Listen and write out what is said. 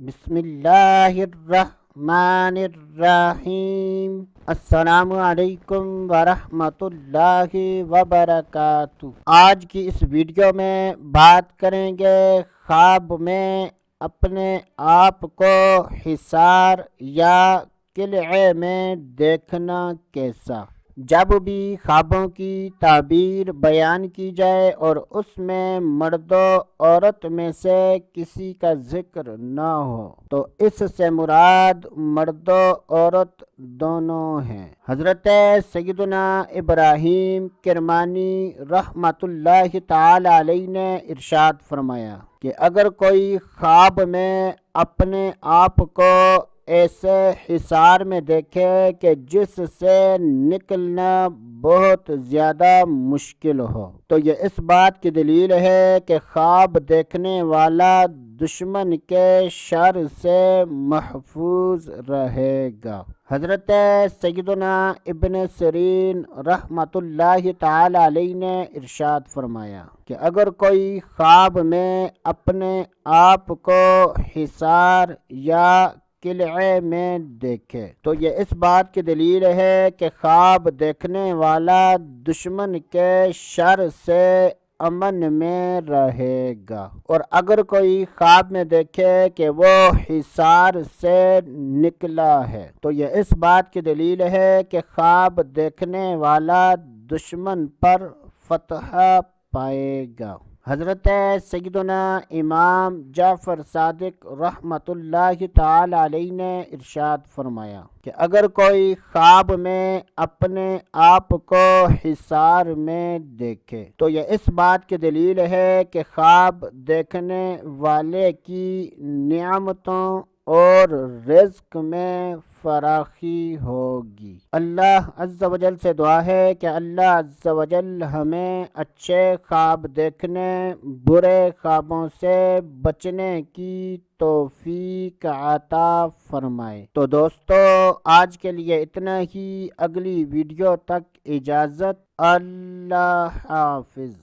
بسم اللہ الرحمن الرحیم۔ السلام علیکم ورحمۃ اللہ وبرکاتہ۔ آج کی اس ویڈیو میں بات کریں گے خواب میں اپنے آپ کو حصار یا قلعے میں دیکھنا کیسا۔ جب بھی خوابوں کی تعبیر بیان کی جائے اور اس میں مرد و عورت میں سے کسی کا ذکر نہ ہو تو اس سے مراد مرد و عورت دونوں ہیں۔ حضرت سیدنا ابراہیم کرمانی رحمۃ اللہ تعالی علیہ نے ارشاد فرمایا کہ اگر کوئی خواب میں اپنے آپ کو ایسے حصار میں دیکھے کہ جس سے نکلنا بہت زیادہ مشکل ہو تو یہ اس بات کی دلیل ہے کہ خواب دیکھنے والا دشمن کے شر سے محفوظ رہے گا۔ حضرت سیدنا ابن سیرین رحمۃ اللہ تعالی علیہ نے ارشاد فرمایا کہ اگر کوئی خواب میں اپنے آپ کو حصار یا قلعے میں دیکھے تو یہ اس بات کی دلیل ہے کہ خواب دیکھنے والا دشمن کے شر سے امن میں رہے گا، اور اگر کوئی خواب میں دیکھے کہ وہ حصار سے نکلا ہے تو یہ اس بات کی دلیل ہے کہ خواب دیکھنے والا دشمن پر فتح پائے گا۔ حضرت سیدنا امام جعفر صادق رحمۃ اللہ تعالی علیہ نے ارشاد فرمایا کہ اگر کوئی خواب میں اپنے آپ کو حصار میں دیکھے تو یہ اس بات کی دلیل ہے کہ خواب دیکھنے والے کی نعمتوں اور رزق میں فراخی ہوگی۔ اللہ عز و جل سے دعا ہے کہ اللہ عز و جل ہمیں اچھے خواب دیکھنے، برے خوابوں سے بچنے کی توفیق عطا فرمائے۔ تو دوستو آج کے لیے اتنا ہی، اگلی ویڈیو تک اجازت، اللہ حافظ۔